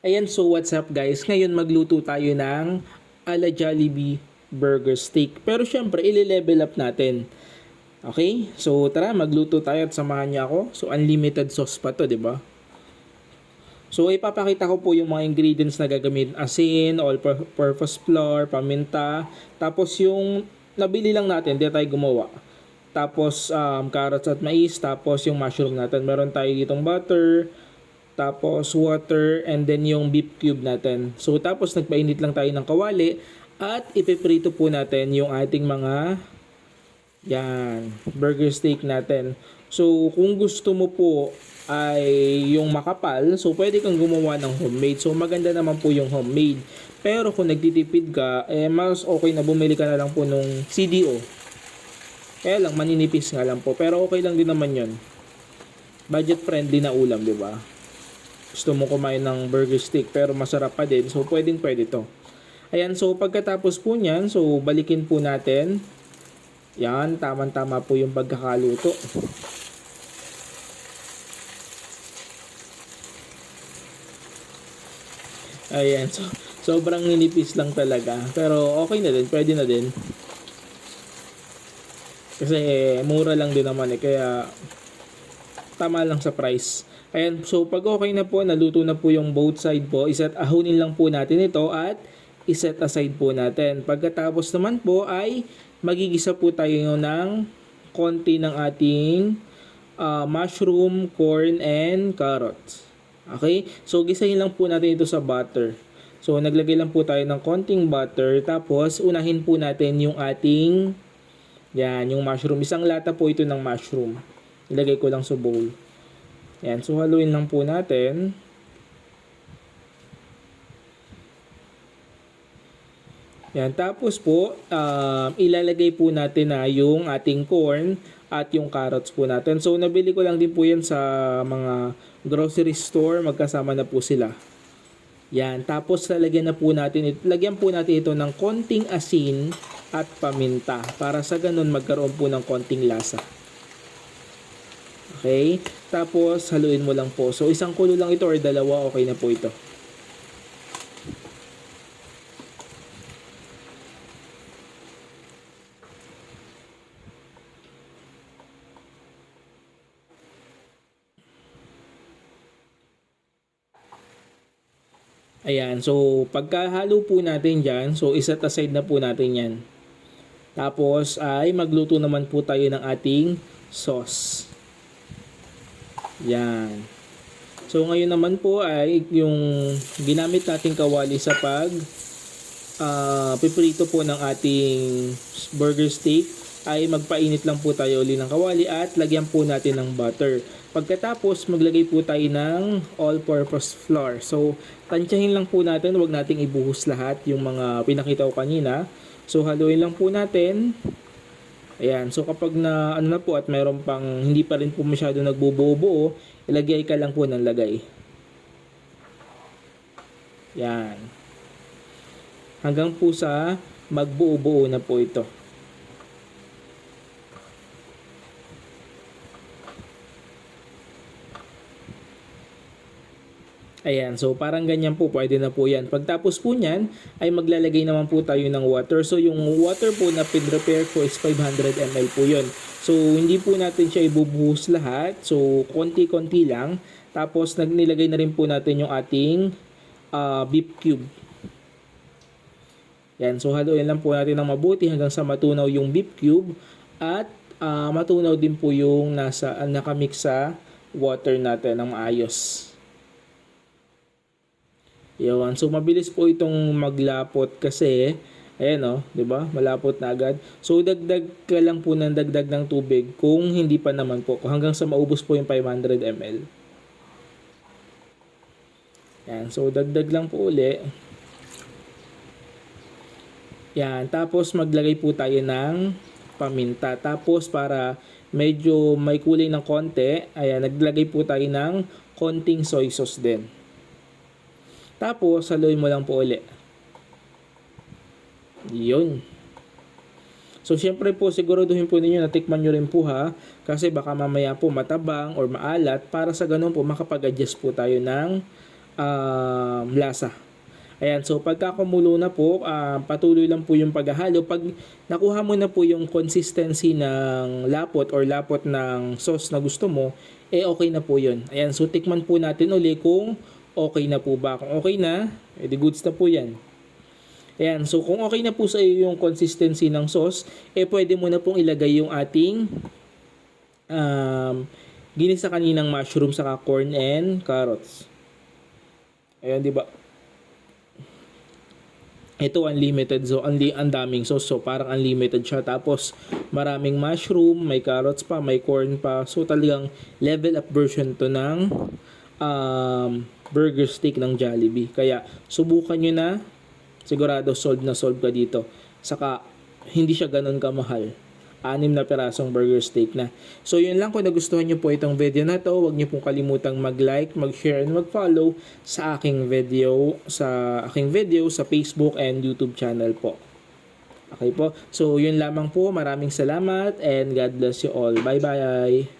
Ayan, so what's up guys? Ngayon magluto tayo ng ala Jollibee burger steak. Pero syempre, ile-level up natin. Okay? So tara, magluto tayo at samahan niyo ako. So unlimited sauce pa to, 'di ba? So ipapakita ko po yung mga ingredients na gagamitin. Asin, all-purpose flour, paminta, tapos yung nabili lang natin, hindi tayo gumawa. Tapos carrots at mais, tapos yung mushroom natin. Meron tayo ditong butter, tapos water, and then yung beef cube natin. So tapos nagpainit lang tayo ng kawali at ipiprito po natin yung ating mga burger steak natin. So kung gusto mo po ay yung makapal, so pwede kang gumawa ng homemade. So maganda naman po yung homemade. Pero kung nagtitipid ka, mas okay na bumili ka na lang po nung CDO. Kaya lang, maninipis nga lang po. Pero okay lang din naman yon. Budget friendly na ulam, di ba? Gusto mo kumain ng burger steak pero masarap pa din, so pwedeng pwede to. Ayan, so pagkatapos po nyan, so balikin po natin. Yan, tama-tama po yung pagkakaluto. Ayan, so sobrang ninipis lang talaga. Pero okay na din, pwede na din. Kasi mura lang din naman kaya tama lang sa price. Ayan, so pag okay na po, naluto na po yung both side po, ahunin lang po natin ito at iset aside po natin. Pagkatapos naman po ay magigisa po tayo ng konti ng ating mushroom, corn, and carrots. Okay? So gisahin lang po natin ito sa butter. So naglagay lang po tayo ng konting butter, tapos unahin po natin yung ating yung mushroom. Isang lata po ito ng mushroom. Ilagay ko lang sa bowl. Yan, so haluin lang po natin. Yan, tapos po, ilalagay po natin na yung ating corn at yung carrots po natin. So, nabili ko lang din po yan sa mga grocery store. Magkasama na po sila. Yan, tapos lagyan po natin ito ng konting asin at paminta para sa ganun magkaroon po ng konting lasa. Okay? Tapos, haluin mo lang po. So, isang kulo lang ito or dalawa, okay na po ito. Ayan. So, pagkahalo po natin dyan, so, iset aside na po natin yan. Tapos, ay magluto naman po tayo ng ating sauce. Yan. So ngayon naman po ay yung ginamit nating kawali sa piprito po ng ating burger steak ay magpainit lang po tayo uli ng kawali at lagyan po natin ng butter. Pagkatapos maglagay po tayo ng all-purpose flour. So tansyahin lang po natin, huwag nating ibuhos lahat yung mga pinakita ko kanina. So haluin lang po natin. Ayan, so kapag na po at mayroon pang hindi pa rin po masyado nagbubuo-buo, ilagay ka lang po ng lagay. Yan. Hanggang po sa magbuo-buo na po ito. Ayan, so parang ganyan po, pwede na po yan. Pagtapos po nyan, ay maglalagay naman po tayo ng water. So yung water po na pinrepare ko is 500 ml po yun. So hindi po natin siya ibubuhos lahat. So konti-konti lang. Tapos nilagay na rin po natin yung ating beef cube. Yan, so haluin lang po natin ng mabuti hanggang sa matunaw yung beef cube. At matunaw din po yung nakamix sa water natin ng maayos. Yawan. So mabilis po itong maglapot kasi ayan 'di ba? Malapot na agad. So dagdag ka lang po ng dagdag ng tubig kung hindi pa naman po hanggang sa maubos po yung 500 ml. Yan. So dagdag lang po uli. Yan, tapos maglagay po tayo ng paminta. Tapos para medyo may kulay ng konti, ayan, naglagay po tayo ng konting soy sauce din. Tapos, haluin mo lang po uli. Yun. So, syempre po, siguraduhin po ninyo na tikman nyo rin po ha. Kasi baka mamaya po matabang or maalat. Para sa ganun po, makapag-adjust po tayo ng lasa. Ayan, so pagka kumulo na po, patuloy lang po yung paghahalo. Pag nakuha mo na po yung consistency ng lapot or lapot ng sauce na gusto mo, okay na po yun. Ayan, so tikman po natin uli kung okay na po ba. Kung okay na, edi goods na po yan. Ayan, so kung okay na po sa iyo yung consistency ng sauce, pwede mo na pong ilagay yung ating ginisa kaninang mushroom saka corn and carrots. Ayan, di ba? Ito unlimited, so ang daming sauce, so parang unlimited siya. Tapos maraming mushroom, may carrots pa, may corn pa. So talagang level up version to ng burger steak ng Jollibee. Kaya subukan nyo na, sigurado solve na solve ka dito. Saka hindi siya ganun kamahal. 6 na pirasong burger steak na. So yun lang, kung nagustuhan nyo po itong video na to, huwag nyo pong kalimutang mag-like, mag-share, and mag-follow sa aking video sa Facebook and YouTube channel po. Okay po. So yun lamang po. Maraming salamat and God bless you all. Bye bye.